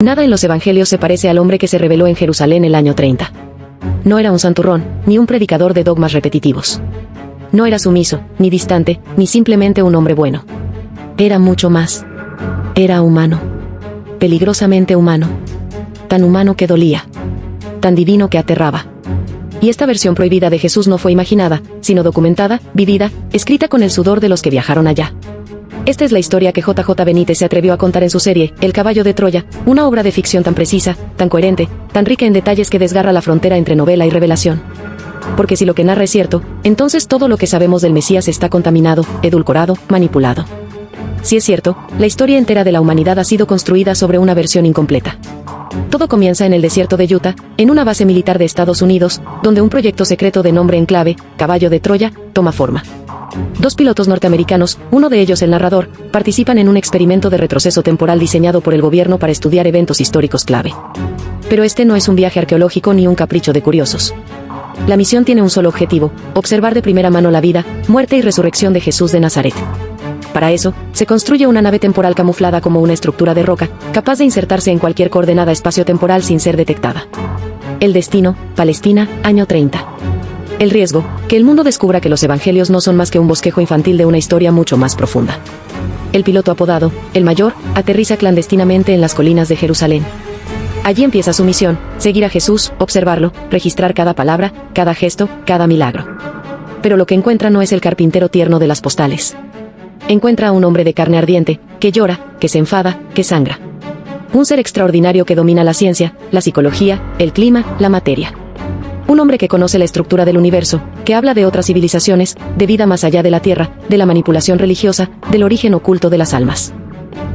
Nada en los evangelios se parece al hombre que se reveló en Jerusalén el año 30. No era un santurrón, ni un predicador de dogmas repetitivos. No era sumiso, ni distante, ni simplemente un hombre bueno. Era mucho más. Era humano. Peligrosamente humano. Tan humano que dolía. Tan divino que aterraba. Y esta versión prohibida de Jesús no fue imaginada, sino documentada, vivida, escrita con el sudor de los que viajaron allá. Esta es la historia que J.J. Benítez se atrevió a contar en su serie, El caballo de Troya, una obra de ficción tan precisa, tan coherente, tan rica en detalles que desgarra la frontera entre novela y revelación. Porque si lo que narra es cierto, entonces todo lo que sabemos del Mesías está contaminado, edulcorado, manipulado. Si es cierto, la historia entera de la humanidad ha sido construida sobre una versión incompleta. Todo comienza en el desierto de Utah, en una base militar de Estados Unidos, donde un proyecto secreto de nombre en clave, Caballo de Troya, toma forma. 2 pilotos norteamericanos, uno de ellos el narrador, participan en un experimento de retroceso temporal diseñado por el gobierno para estudiar eventos históricos clave. Pero este no es un viaje arqueológico ni un capricho de curiosos. La misión tiene un solo objetivo: observar de primera mano la vida, muerte y resurrección de Jesús de Nazaret. Para eso, se construye una nave temporal camuflada como una estructura de roca, capaz de insertarse en cualquier coordenada espacio-temporal sin ser detectada. El destino: Palestina, año 30. El riesgo: que el mundo descubra que los evangelios no son más que un bosquejo infantil de una historia mucho más profunda. El piloto apodado, el Mayor, aterriza clandestinamente en las colinas de Jerusalén. Allí empieza su misión: seguir a Jesús, observarlo, registrar cada palabra, cada gesto, cada milagro. Pero lo que encuentra no es el carpintero tierno de las postales. Encuentra a un hombre de carne ardiente, que llora, que se enfada, que sangra. Un ser extraordinario que domina la ciencia, la psicología, el clima, la materia. Un hombre que conoce la estructura del universo, que habla de otras civilizaciones, de vida más allá de la tierra, de la manipulación religiosa, del origen oculto de las almas.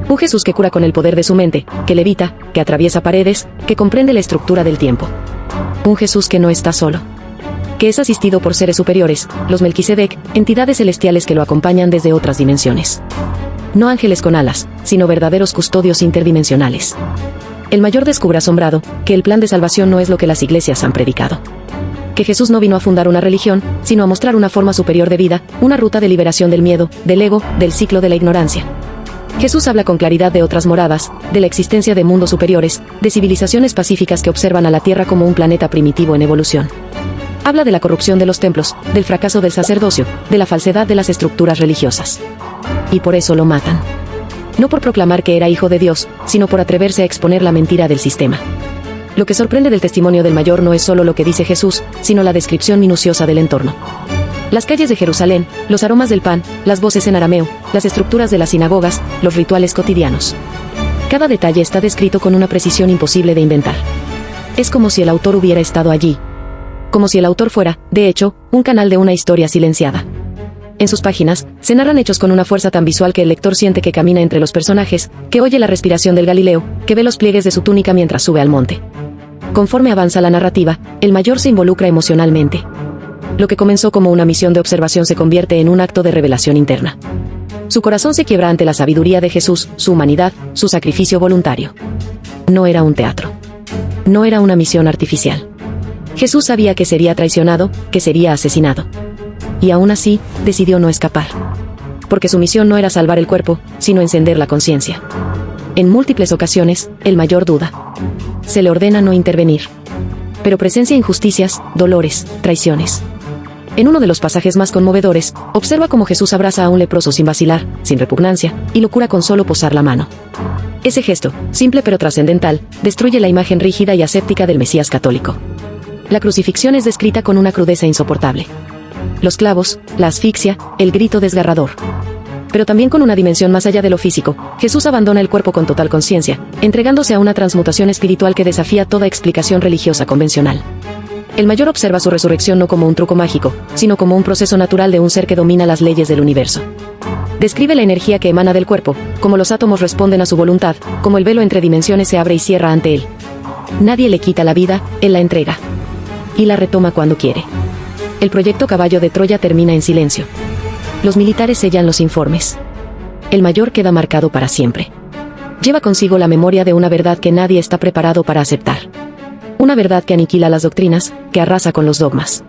Un Jesús que cura con el poder de su mente, que levita, que atraviesa paredes, que comprende la estructura del tiempo. Un Jesús que no está solo. Que es asistido por seres superiores, los Melquisedec, entidades celestiales que lo acompañan desde otras dimensiones. No ángeles con alas, sino verdaderos custodios interdimensionales. El Mayor descubre asombrado que el plan de salvación no es lo que las iglesias han predicado. Que Jesús no vino a fundar una religión, sino a mostrar una forma superior de vida, una ruta de liberación del miedo, del ego, del ciclo de la ignorancia. Jesús habla con claridad de otras moradas, de la existencia de mundos superiores, de civilizaciones pacíficas que observan a la Tierra como un planeta primitivo en evolución. Habla de la corrupción de los templos, del fracaso del sacerdocio, de la falsedad de las estructuras religiosas. Y por eso lo matan. No por proclamar que era hijo de Dios, sino por atreverse a exponer la mentira del sistema. Lo que sorprende del testimonio del Mayor no es solo lo que dice Jesús, sino la descripción minuciosa del entorno. Las calles de Jerusalén, los aromas del pan, las voces en arameo, las estructuras de las sinagogas, los rituales cotidianos. Cada detalle está descrito con una precisión imposible de inventar. Es como si el autor hubiera estado allí. Como si el autor fuera, de hecho, un canal de una historia silenciada. En sus páginas, se narran hechos con una fuerza tan visual que el lector siente que camina entre los personajes, que oye la respiración del Galileo, que ve los pliegues de su túnica mientras sube al monte. Conforme avanza la narrativa, el Mayor se involucra emocionalmente. Lo que comenzó como una misión de observación se convierte en un acto de revelación interna. Su corazón se quiebra ante la sabiduría de Jesús, su humanidad, su sacrificio voluntario. No era un teatro. No era una misión artificial. Jesús sabía que sería traicionado, que sería asesinado. Y aún así, decidió no escapar. Porque su misión no era salvar el cuerpo, sino encender la conciencia. En múltiples ocasiones, el Mayor duda. Se le ordena no intervenir. Pero presencia injusticias, dolores, traiciones. En uno de los pasajes más conmovedores, observa cómo Jesús abraza a un leproso sin vacilar, sin repugnancia, y lo cura con solo posar la mano. Ese gesto, simple pero trascendental, destruye la imagen rígida y aséptica del Mesías católico. La crucifixión es descrita con una crudeza insoportable. Los clavos, la asfixia, el grito desgarrador. Pero también con una dimensión más allá de lo físico, Jesús abandona el cuerpo con total conciencia, entregándose a una transmutación espiritual que desafía toda explicación religiosa convencional. El Mayor observa su resurrección no como un truco mágico, sino como un proceso natural de un ser que domina las leyes del universo. Describe la energía que emana del cuerpo, cómo los átomos responden a su voluntad, cómo el velo entre dimensiones se abre y cierra ante él. Nadie le quita la vida, él la entrega. Y la retoma cuando quiere. El proyecto Caballo de Troya termina en silencio. Los militares sellan los informes. El Mayor queda marcado para siempre. Lleva consigo la memoria de una verdad que nadie está preparado para aceptar. Una verdad que aniquila las doctrinas, que arrasa con los dogmas.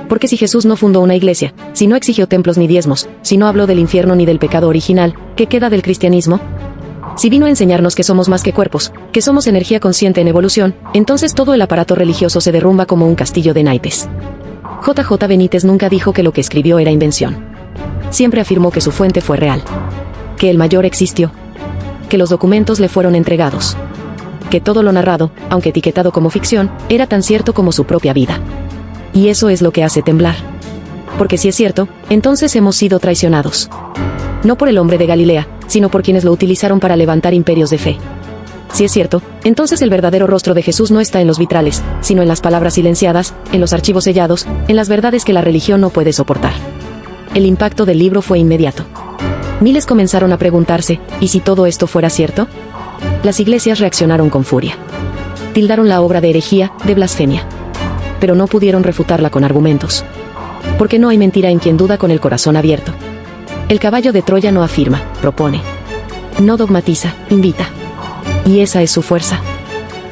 Porque si Jesús no fundó una iglesia, si no exigió templos ni diezmos, si no habló del infierno ni del pecado original, ¿qué queda del cristianismo? Si vino a enseñarnos que somos más que cuerpos, que somos energía consciente en evolución, entonces todo el aparato religioso se derrumba como un castillo de naipes. J.J. Benítez nunca dijo que lo que escribió era invención. Siempre afirmó que su fuente fue real. Que el mayor existió. Que los documentos le fueron entregados. Que todo lo narrado, aunque etiquetado como ficción, era tan cierto como su propia vida. Y eso es lo que hace temblar. Porque si es cierto, entonces hemos sido traicionados. No por el hombre de Galilea, sino por quienes lo utilizaron para levantar imperios de fe. Si es cierto, entonces el verdadero rostro de Jesús no está en los vitrales, sino en las palabras silenciadas, en los archivos sellados, en las verdades que la religión no puede soportar. El impacto del libro fue inmediato. Miles comenzaron a preguntarse, ¿y si todo esto fuera cierto? Las iglesias reaccionaron con furia. Tildaron la obra de herejía, de blasfemia. Pero no pudieron refutarla con argumentos. Porque no hay mentira en quien duda con el corazón abierto. El caballo de Troya no afirma, propone. No dogmatiza, invita. Y esa es su fuerza.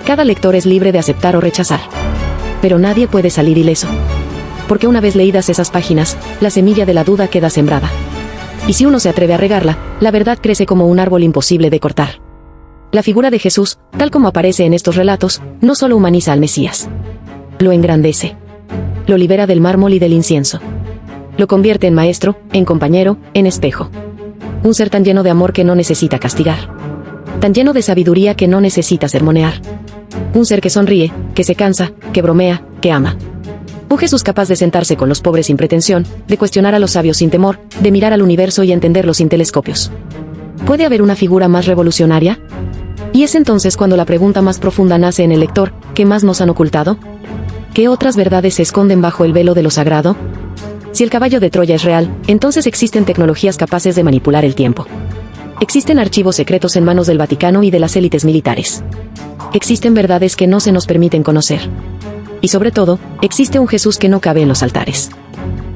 Cada lector es libre de aceptar o rechazar. Pero nadie puede salir ileso. Porque una vez leídas esas páginas, la semilla de la duda queda sembrada. Y si uno se atreve a regarla, la verdad crece como un árbol imposible de cortar. La figura de Jesús, tal como aparece en estos relatos, no solo humaniza al Mesías. Lo engrandece. Lo libera del mármol y del incienso. Lo convierte en maestro, en compañero, en espejo. Un ser tan lleno de amor que no necesita castigar. Tan lleno de sabiduría que no necesita sermonear. Un ser que sonríe, que se cansa, que bromea, que ama. Un Jesús capaz de sentarse con los pobres sin pretensión, de cuestionar a los sabios sin temor, de mirar al universo y entenderlo sin telescopios. ¿Puede haber una figura más revolucionaria? Y es entonces cuando la pregunta más profunda nace en el lector: ¿qué más nos han ocultado? ¿Qué otras verdades se esconden bajo el velo de lo sagrado? Si el caballo de Troya es real, entonces existen tecnologías capaces de manipular el tiempo. Existen archivos secretos en manos del Vaticano y de las élites militares. Existen verdades que no se nos permiten conocer. Y sobre todo, existe un Jesús que no cabe en los altares.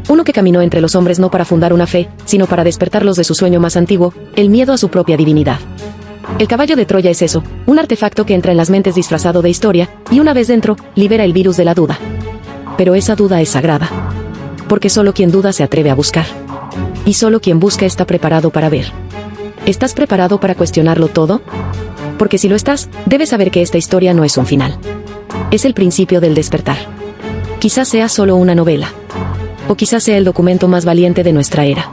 Uno que caminó entre los hombres no para fundar una fe, sino para despertarlos de su sueño más antiguo, el miedo a su propia divinidad. El caballo de Troya es eso, un artefacto que entra en las mentes disfrazado de historia, y una vez dentro, libera el virus de la duda. Pero esa duda es sagrada. Porque solo quien duda se atreve a buscar. Y solo quien busca está preparado para ver. ¿Estás preparado para cuestionarlo todo? Porque si lo estás, debes saber que esta historia no es un final. Es el principio del despertar. Quizás sea solo una novela. O quizás sea el documento más valiente de nuestra era.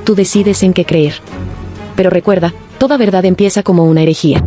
Tú decides en qué creer. Pero recuerda, toda verdad empieza como una herejía.